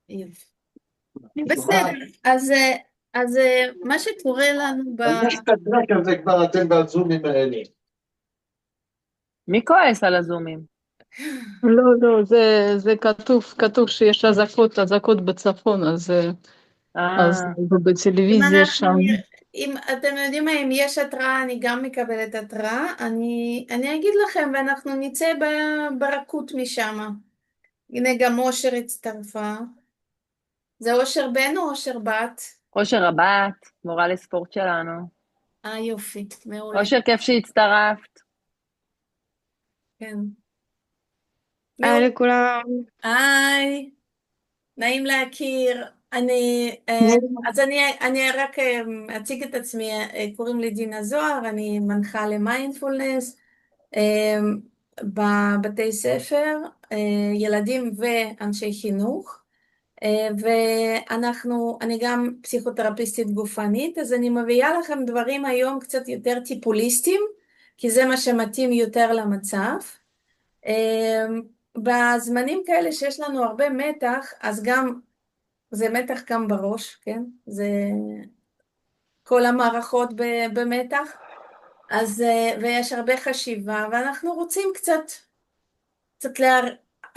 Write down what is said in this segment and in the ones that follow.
יופי. בסדר, אז מה שקורה לנו אבל יש את הטרק הזה כבר אתם בזומים האלה. מי כועס על הזומים? לא, לא, זה כתוב שיש אזעקות בצפון, אז אה, אם בטלוויזיה אנחנו, שם. אם אתם יודעים מה, אם יש התראה, אני גם מקבלת התראה, אני אגיד לכם ואנחנו נצא ברכות משם. הנה גם אושר הצטרפה. זה אושר בן או אושר בת? אושר הבת, מורה לספורט שלנו. יופי, מעולה. אושר, כיף שהצטרפת. כן. היי מעולה. לכולם. היי, נעים להכיר. אז אני רק אציג את עצמי, קוראים לי דינה זוהר, אני מנחה למיינדפולנס בבתי ספר, ילדים ואנשי חינוך, אני גם פסיכותרפיסטית גופנית, אז אני מביאה לכם דברים היום קצת יותר טיפוליסטיים, כי זה מה שמתאים יותר למצב. בזמנים כאלה שיש לנו הרבה מתח, אז גם זה מתח גם בראש, כן? זה כל המערכות במתח, אז ויש הרבה חשיבה, ואנחנו רוצים קצת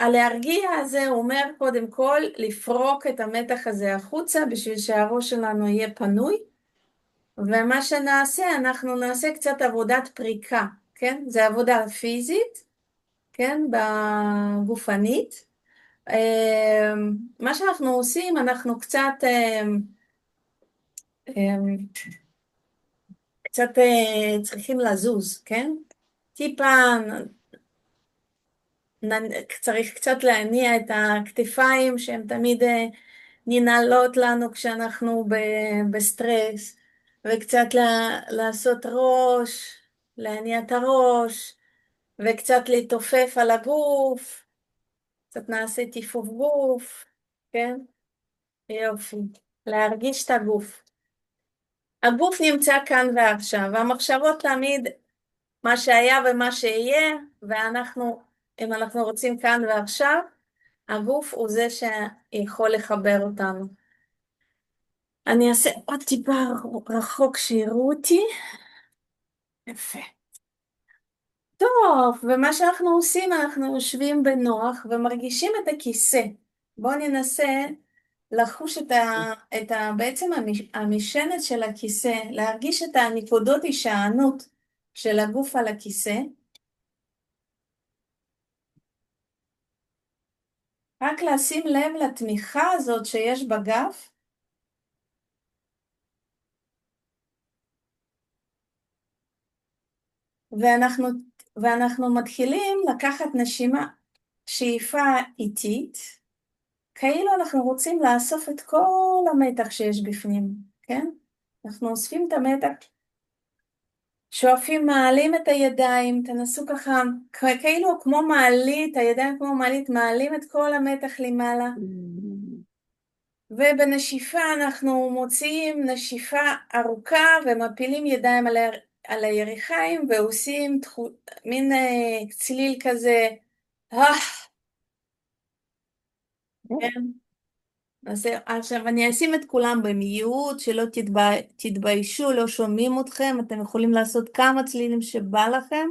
להרגיע. זה אומר קודם כל לפרוק את המתח הזה החוצה בשביל שהראש שלנו יהיה פנוי, ומה שנעשה, אנחנו נעשה קצת עבודת פריקה, כן? זה עבודה פיזית, כן? בגופנית. מה שאנחנו עושים, אנחנו קצת צריכים לזוז, כן? טיפה צריך קצת להניע את הכתפיים שהן תמיד ננעלות לנו כשאנחנו בסטרס, וקצת לעשות ראש, להניע את הראש, וקצת להתעופף על הגוף, קצת נעשה טיפוף גוף, כן? יופי. להרגיש את הגוף. הגוף נמצא כאן ועכשיו, והמחשבות תמיד מה שהיה ומה שיהיה, אם אנחנו רוצים כאן ועכשיו, הגוף הוא זה שיכול לחבר אותנו. אני אעשה עוד טיפה רחוק שיראו אותי. יפה. טוב, ומה שאנחנו עושים, אנחנו יושבים בנוח ומרגישים את הכיסא. בואו ננסה לחוש בעצם המשענת של הכיסא, להרגיש את הנקודות הישענות של הגוף על הכיסא. רק לשים לב לתמיכה הזאת שיש בגב. ואנחנו, ואנחנו מתחילים לקחת נשימה, שאיפה איטית, כאילו אנחנו רוצים לאסוף את כל המתח שיש בפנים, כן? אנחנו אוספים את המתח, שואפים, מעלים את הידיים, תנסו ככה, כאילו כמו מעלית, הידיים כמו מעלית, מעלים את כל המתח למעלה. ובנשיפה אנחנו מוציאים נשיפה ארוכה ומפילים ידיים על הירכיים ועושים מין צליל כזה, כן? אז עכשיו אני אשים את כולם במיוט, שלא תתביישו, לא שומעים אתכם, אתם יכולים לעשות כמה צלילים שבא לכם.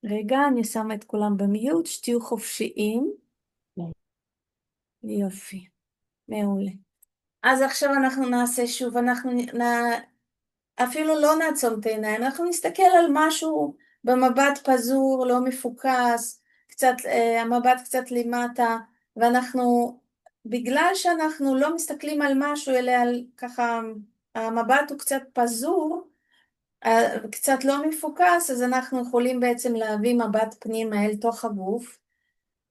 רגע, אני שמה את כולם במיוט, שתהיו חופשיים. יופי, מעולה. אז עכשיו אנחנו נעשה שוב, אפילו לא נעצום את העיניים, אנחנו נסתכל על משהו במבט פזור, לא מפוקס, המבט קצת למטה, ואנחנו, בגלל שאנחנו לא מסתכלים על משהו, אלא על ככה, המבט הוא קצת פזור, קצת לא מפוקס, אז אנחנו יכולים בעצם להביא מבט פנימה אל תוך הגוף,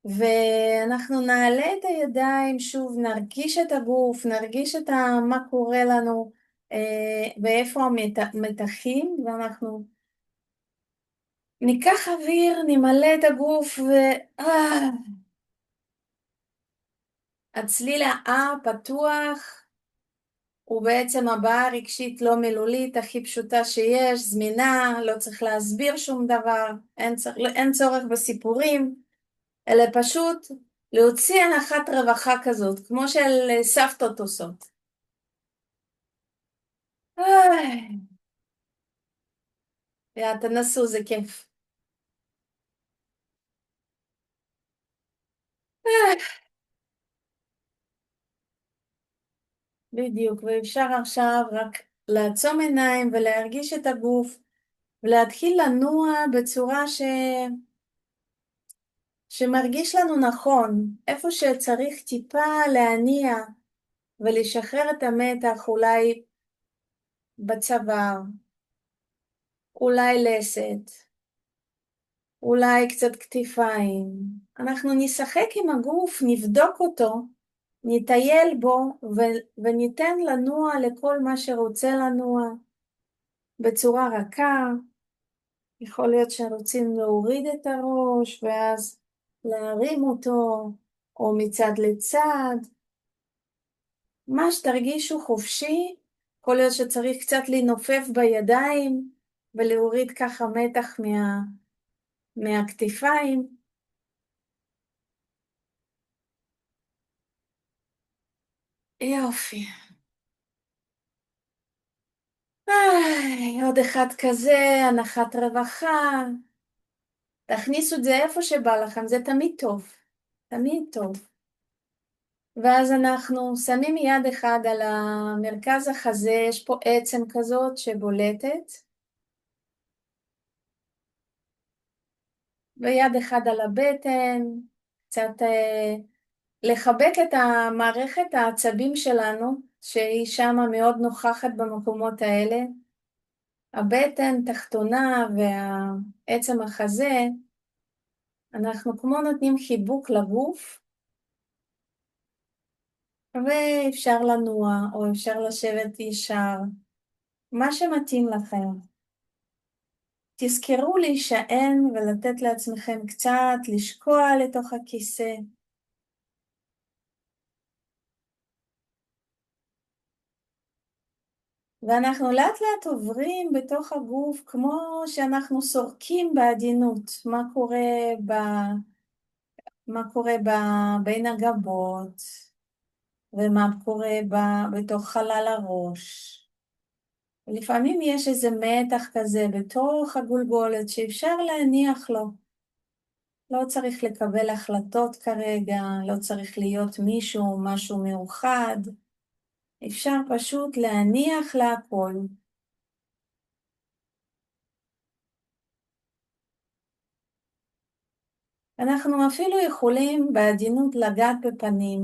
ואנחנו נעלה את הידיים שוב, נרגיש את הגוף, נרגיש מה קורה לנו, ואיפה המתחים, ואנחנו ניקח אוויר, נמלא את הגוף, הצליל פתוח, הוא בעצם הבעה רגשית לא מילולית, הכי פשוטה שיש, זמינה, לא צריך להסביר שום דבר, אין צורך בסיפורים, אלא פשוט להוציא הנחת רווחה כזאת, כמו של סבתות עושות. תנסו, זה כיף. בדיוק, ואפשר עכשיו רק לעצום עיניים ולהרגיש את הגוף, ולהתחיל לנוע בצורה שמרגיש לנו נכון, איפה שצריך טיפה להניע ולשחרר את המתח, אולי בצוואר, אולי לסת, אולי קצת כתפיים. אנחנו נשחק עם הגוף, נבדוק אותו, נטייל בו וניתן לנוע לכל מה שרוצה לנוע בצורה רכה. יכול להיות שרוצים להוריד את הראש ואז להרים אותו, או מצד לצד. מה שתרגישו חופשי, יכול להיות שצריך קצת לנופף בידיים ולהוריד ככה מתח מהכתפיים. יופי. עוד אחד כזה, הנחת רווחה. תכניסו את זה איפה שבא לכם, זה תמיד טוב. תמיד טוב. ואז אנחנו שמים יד אחד על המרכז החזה, יש פה עצם כזאת שבולטת. ויד אחד על הבטן, קצת לחבק את המערכת העצבים שלנו, שהיא שמה מאוד נוכחת במקומות האלה. הבטן תחתונה והעצם החזה, אנחנו כמו נותנים חיבוק לגוף, ואפשר לנוע או אפשר לשבת ישר, מה שמתאים לכם. תזכרו להישען ולתת לעצמכם קצת לשקוע לתוך הכיסא. ואנחנו לאט לאט עוברים בתוך הגוף כמו שאנחנו סורקים בעדינות. מה קורה בין הגבות, ומה קורה בתוך חלל הראש. לפעמים יש איזה מתח כזה בתוך הגולגולת שאפשר להניח לו. לא צריך לקבל החלטות כרגע, לא צריך להיות מישהו, משהו מאוחד. אפשר פשוט להניח להכל. אנחנו אפילו יכולים בעדינות לגעת בפנים,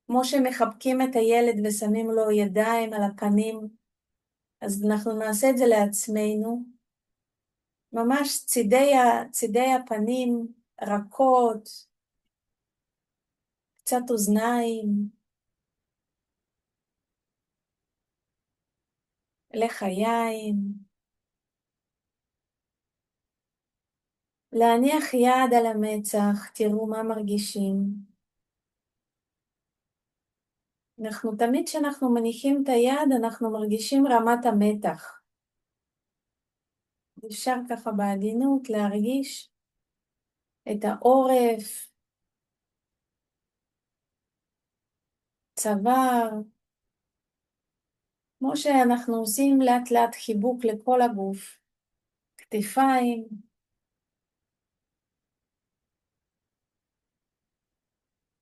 כמו שמחבקים את הילד ושמים לו ידיים על הפנים, אז אנחנו נעשה את זה לעצמנו. ממש צידי הפנים רכות, קצת אוזניים, לחיים. להניח יד על המצח, תראו מה מרגישים. תמיד כשאנחנו מניחים את היד, אנחנו מרגישים רמת המתח. אפשר ככה בעדינות להרגיש את העורף, צוואר, כמו שאנחנו עושים לאט לאט חיבוק לכל הגוף, כתפיים,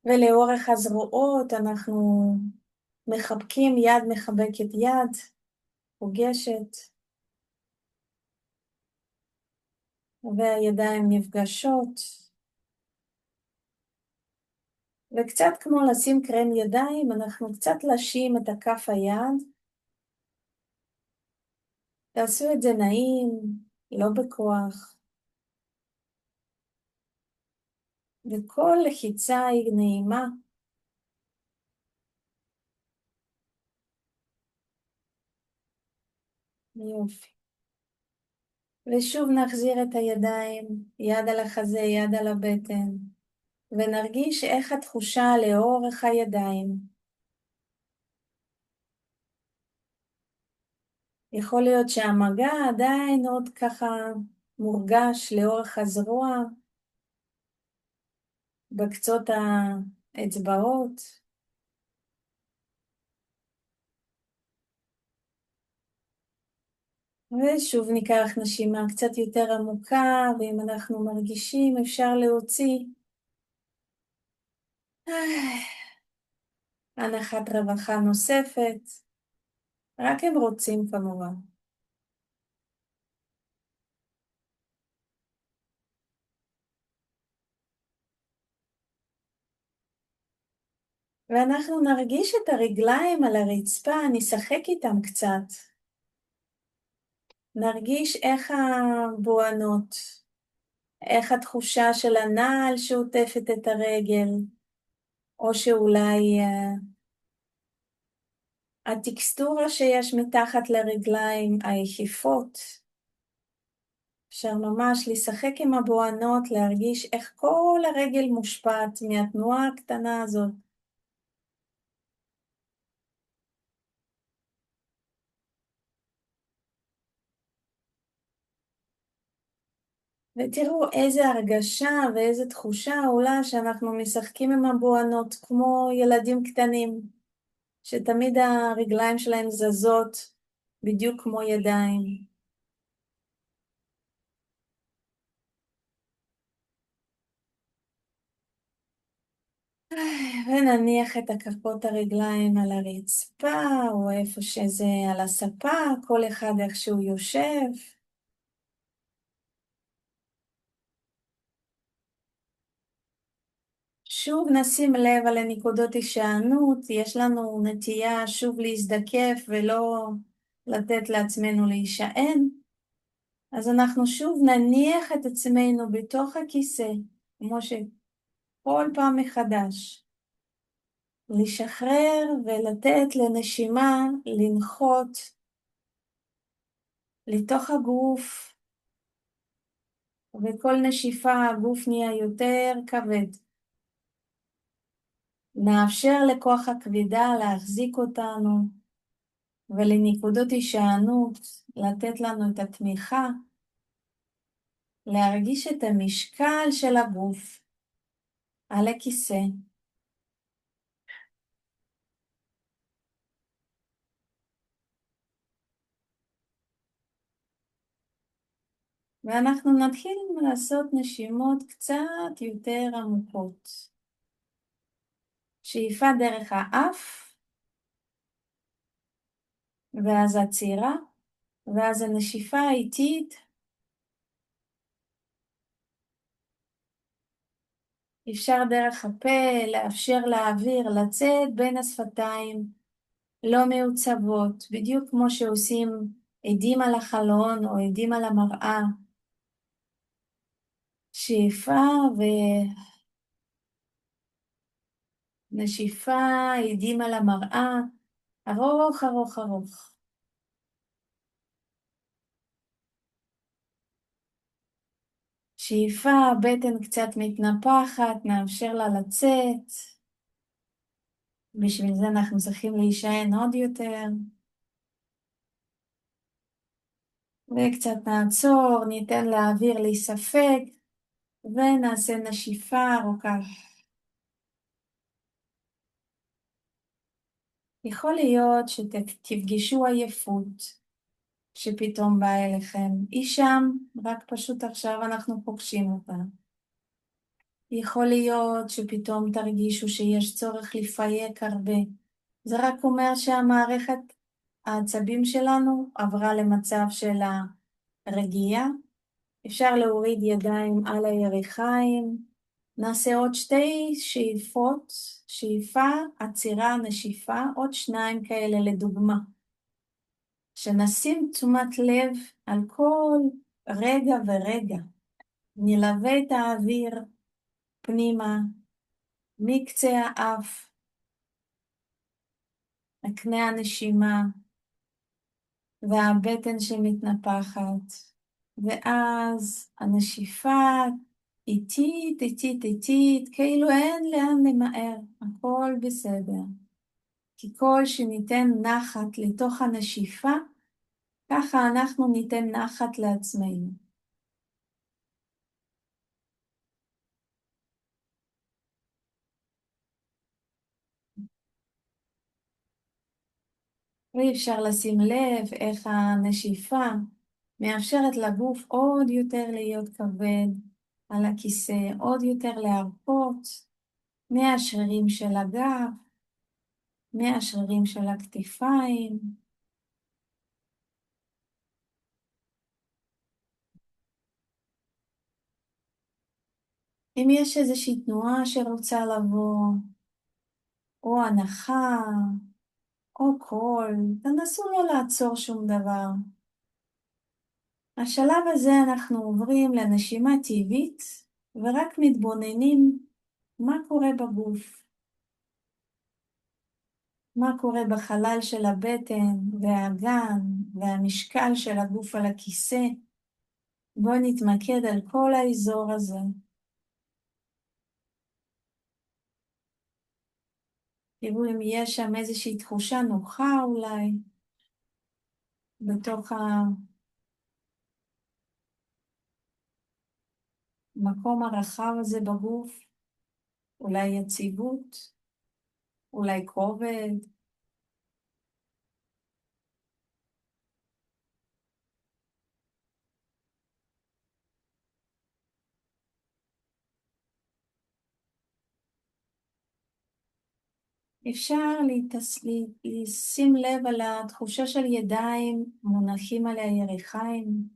ולאורך הזרועות אנחנו מחבקים יד, מחבקת יד, פוגשת, והידיים נפגשות, וקצת כמו לשים קרם ידיים, אנחנו קצת לשים את כף היד, תעשו את זה נעים, לא בכוח, וכל לחיצה היא נעימה. יופי. ושוב נחזיר את הידיים, יד על החזה, יד על הבטן, ונרגיש איך התחושה לאורך הידיים. יכול להיות שהמגע עדיין עוד ככה מורגש לאורך הזרוע, בקצות האצבעות. ושוב ניקח נשימה קצת יותר עמוקה, ואם אנחנו מרגישים אפשר להוציא. הנחת רווחה נוספת, רק אם רוצים כמובן. ואנחנו נרגיש את הרגליים על הרצפה, נשחק איתם קצת. נרגיש איך הבוענות, איך התחושה של הנעל שעוטפת את הרגל, או שאולי הטקסטורה שיש מתחת לרגליים, היחיפות. אפשר ממש לשחק עם הבוענות, להרגיש איך כל הרגל מושפעת מהתנועה הקטנה הזאת. ותראו איזה הרגשה ואיזה תחושה עולה שאנחנו משחקים עם הבוענות כמו ילדים קטנים, שתמיד הרגליים שלהם זזות בדיוק כמו ידיים. ונניח את כפות הרגליים על הרצפה או איפה שזה על הספה, כל אחד איך שהוא יושב. שוב נשים לב על הנקודות הישענות, יש לנו נטייה שוב להזדקף ולא לתת לעצמנו להישען. אז אנחנו שוב נניח את עצמנו בתוך הכיסא, כמו שכל פעם מחדש. לשחרר ולתת לנשימה לנחות לתוך הגוף, וכל נשיפה הגוף נהיה יותר כבד. נאפשר לכוח הכבידה להחזיק אותנו, ולנקודות הישענות לתת לנו את התמיכה, להרגיש את המשקל של הגוף על הכיסא. ואנחנו נתחיל לעשות נשימות קצת יותר עמוקות. שאיפה דרך האף, ואז עצירה, ואז הנשיפה האיטית. אפשר דרך הפה לאפשר לאוויר לצאת בין השפתיים, לא מעוצבות, בדיוק כמו שעושים עדים על החלון או עדים על המראה. שאיפה ונשיפה, עדים על המראה, ארוך ארוך ארוך. שאיפה, הבטן קצת מתנפחת, נאפשר לה לצאת. בשביל זה אנחנו צריכים להישען עוד יותר. וקצת נעצור, ניתן לאוויר להיספג, ונעשה נשיפה ארוכה. יכול להיות שתפגשו עייפות שפתאום באה אליכם. היא שם, רק פשוט עכשיו אנחנו פוגשים אותה. יכול להיות שפתאום תרגישו שיש צורך לפייק הרבה. זה רק אומר שהמערכת העצבים שלנו עברה למצב של הרגיעה. אפשר להוריד ידיים על הירכיים. נעשה עוד שתי שאיפות, שאיפה, עצירה, נשיפה, עוד שניים כאלה לדוגמה. שנשים תשומת לב על כל רגע ורגע. נלווה את האוויר פנימה, מקצה האף, הקנה הנשימה, והבטן שמתנפחת, ואז הנשיפה איטית, איטית, איטית, כאילו אין לאן למהר, הכל בסדר. כי כל שניתן נחת לתוך הנשיפה, ככה אנחנו ניתן נחת לעצמנו. ואי אפשר לשים לב איך הנשיפה מאפשרת לגוף עוד יותר להיות כבד על הכיסא, עוד יותר להרפות מהשרירים של הגב, מהשרירים של הכתפיים. אם יש איזושהי תנועה שרוצה לבוא, או הנחה, או קול, תנסו לא לעצור שום דבר. בשלב הזה אנחנו עוברים לנשימה טבעית, ורק מתבוננים מה קורה בגוף. מה קורה בחלל של הבטן והאגן והמשקל של הגוף על הכיסא. בואו נתמקד על כל האזור הזה. תראו אם יש שם איזושהי תחושה נוחה אולי, בתוך המקום הרחב הזה בגוף, אולי יציבות, אולי כובד. אפשר לשים לב על התחושה של ידיים מונחים על הירכיים,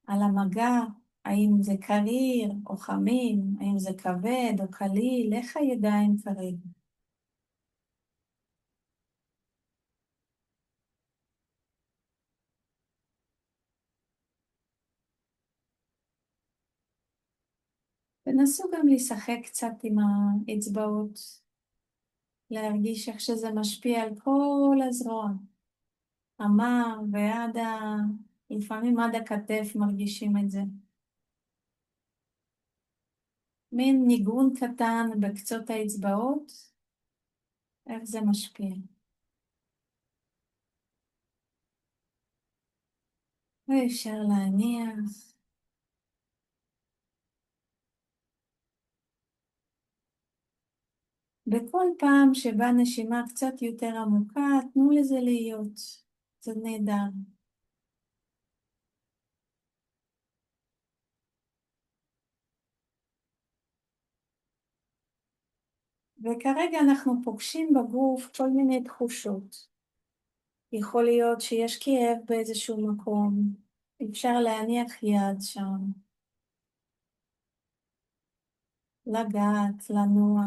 על המגע, האם זה קריר או חמים, האם זה כבד או קליל, איך הידיים כרגע. תנסו גם לשחק קצת עם האצבעות, להרגיש איך שזה משפיע על כל הזרוע, המר ועד לפעמים עד הכתף מרגישים את זה. מין ניגון קטן בקצות האצבעות, איך זה משפיע. ואפשר להניח. בכל פעם שבה נשימה קצת יותר עמוקה, תנו לזה להיות. זה נהדר. וכרגע אנחנו פוגשים בגוף כל מיני תחושות. יכול להיות שיש כאב באיזשהו מקום, אפשר להניח יד שם, לגעת, לנוע,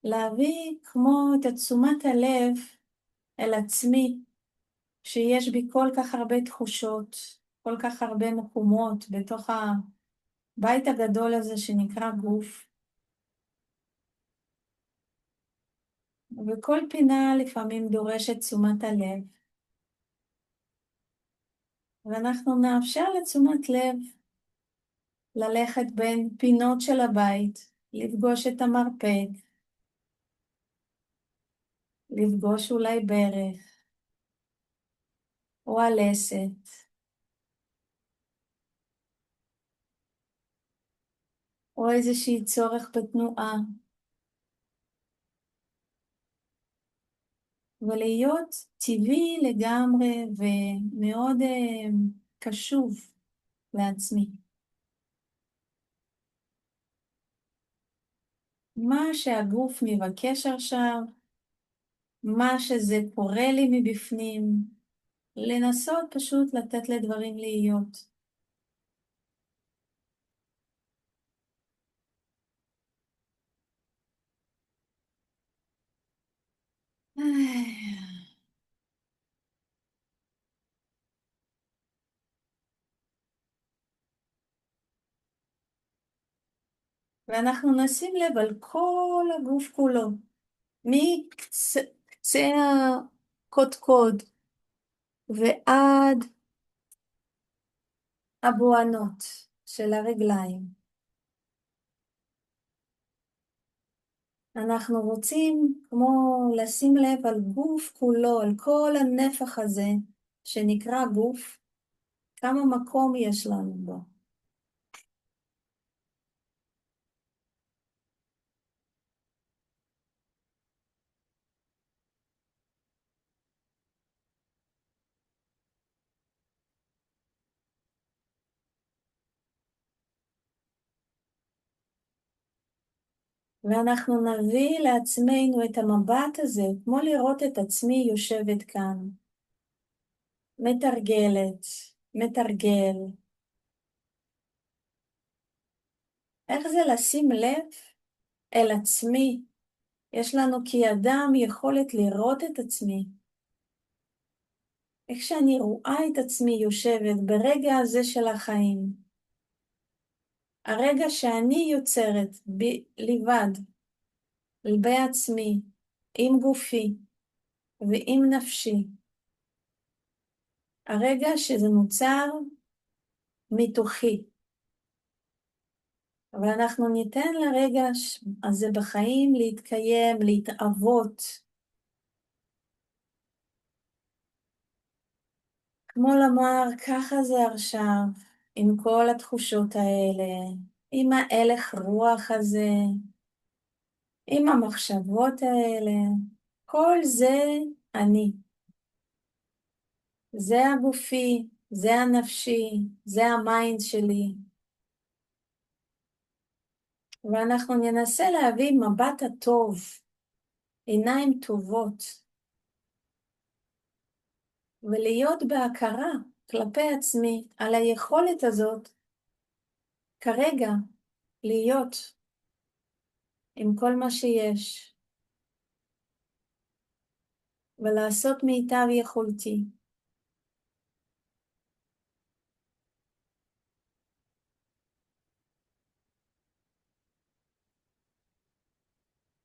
להביא כמו את תשומת הלב אל עצמי, שיש בי כל כך הרבה תחושות, כל כך הרבה מקומות בתוך הבית הגדול הזה שנקרא גוף. וכל פינה לפעמים דורשת תשומת הלב. ואנחנו נאפשר לתשומת לב ללכת בין פינות של הבית, לפגוש את המרפק, לפגוש אולי ברך, או הלסת, או איזושהי צורך בתנועה, ולהיות טבעי לגמרי ומאוד קשוב לעצמי. מה שהגוף מבקש עכשיו, מה שזה קורה לי מבפנים, לנסות פשוט לתת לדברים להיות. ואנחנו נשים לב על כל הגוף כולו, מקצה הקודקוד ועד הבוענות של הרגליים. אנחנו רוצים כמו לשים לב על גוף כולו, על כל הנפח הזה שנקרא גוף, כמה מקום יש לנו בו. ואנחנו נביא לעצמנו את המבט הזה, כמו לראות את עצמי יושבת כאן, מתרגלת, מתרגל. איך זה לשים לב אל עצמי? יש לנו כאדם יכולת לראות את עצמי. איך שאני רואה את עצמי יושבת ברגע הזה של החיים. הרגע שאני יוצרת לבד, בעצמי, עם גופי ועם נפשי. הרגע שזה נוצר מתוכי. אבל אנחנו ניתן לרגע הזה בחיים להתקיים, להתאבות. כמו לומר, ככה זה עכשיו, עם כל התחושות האלה, עם ההלך רוח הזה, עם המחשבות האלה, כל זה אני. זה הגופי, זה הנפשי, זה המיינד שלי. ואנחנו ננסה להביא מבט הטוב, עיניים טובות, ולהיות בהכרה כלפי עצמי על היכולת הזאת כרגע להיות עם כל מה שיש, ולעשות מיטב יכולתי.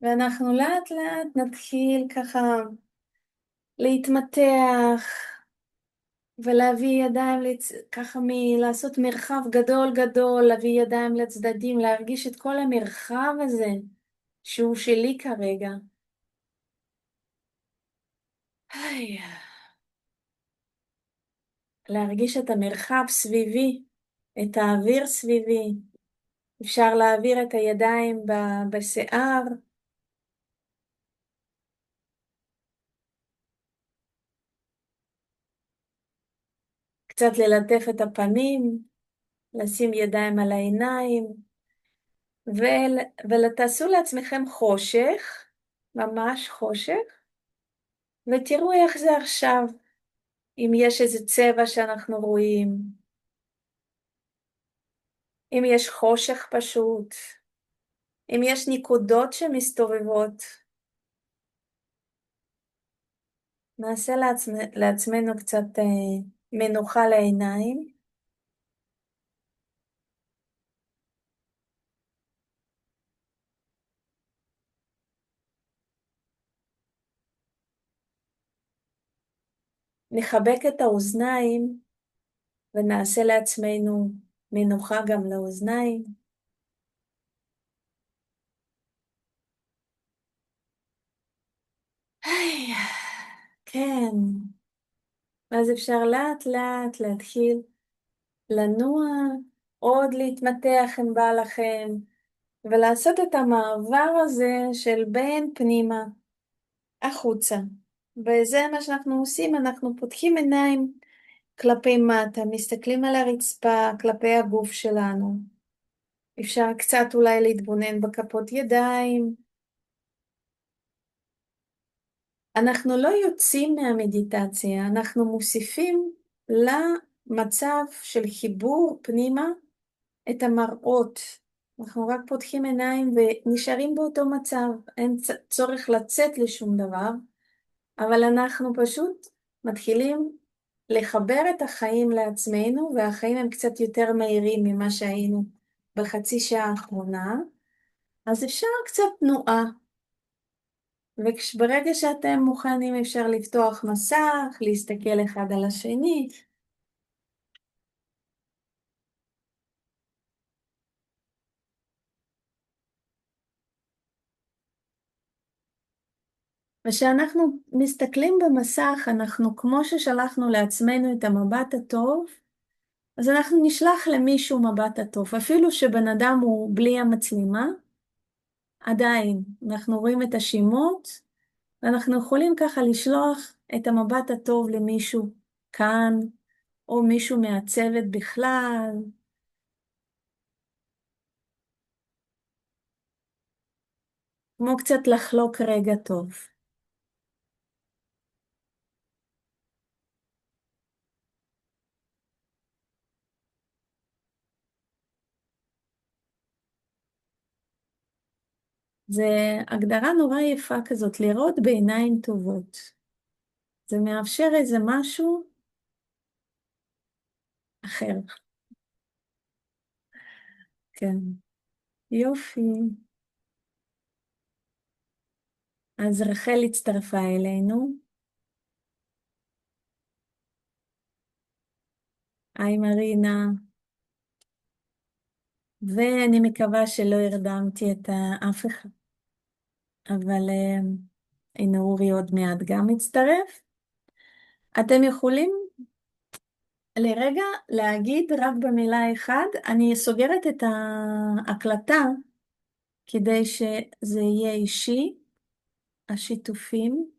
ואנחנו לאט לאט נתחיל ככה להתמתח, ולהביא ידיים, ככה לעשות מרחב גדול גדול, להביא ידיים לצדדים, להרגיש את כל המרחב הזה, שהוא שלי כרגע. להרגיש את המרחב סביבי, את האוויר סביבי. אפשר להעביר את הידיים בשיער, קצת ללטף את הפנים, לשים ידיים על העיניים, ותעשו לעצמכם חושך, ממש חושך, ותראו איך זה עכשיו, אם יש איזה צבע שאנחנו רואים, אם יש חושך פשוט, אם יש נקודות שמסתובבות. נעשה לעצמנו קצת מנוחה לעיניים. נחבק את האוזניים ונעשה לעצמנו מנוחה גם לאוזניים. כן. אז אפשר לאט לאט להתחיל לנוע, עוד להתמתח אם בא לכם, ולעשות את המעבר הזה של בין פנימה, החוצה. וזה מה שאנחנו עושים, אנחנו פותחים עיניים כלפי מטה, מסתכלים על הרצפה, כלפי הגוף שלנו. אפשר קצת אולי להתבונן בכפות ידיים. אנחנו לא יוצאים מהמדיטציה, אנחנו מוסיפים למצב של חיבור פנימה את המראות. אנחנו רק פותחים עיניים ונשארים באותו מצב, אין צורך לצאת לשום דבר, אבל אנחנו פשוט מתחילים לחבר את החיים לעצמנו, והחיים הם קצת יותר מהירים ממה שהיינו בחצי שעה האחרונה, אז אפשר קצת תנועה. וברגע שאתם מוכנים אפשר לפתוח מסך, להסתכל אחד על השני. ושאנחנו מסתכלים במסך, אנחנו כמו ששלחנו לעצמנו את המבט הטוב, אז אנחנו נשלח למישהו מבט הטוב, אפילו שבן אדם הוא בלי המצלמה, עדיין אנחנו רואים את השמות, ואנחנו יכולים ככה לשלוח את המבט הטוב למישהו כאן, או מישהו מהצוות בכלל. כמו קצת לחלוק רגע טוב. זה הגדרה נורא יפה כזאת, לראות בעיניים טובות. זה מאפשר איזה משהו אחר. כן, יופי. אז רחל הצטרפה אלינו. היי מרינה. ואני מקווה שלא הרדמתי את אף אחד. אבל הנה אורי עוד מעט גם מצטרף. אתם יכולים לרגע להגיד רק במילה אחד, אני סוגרת את ההקלטה כדי שזה יהיה אישי, השיתופים.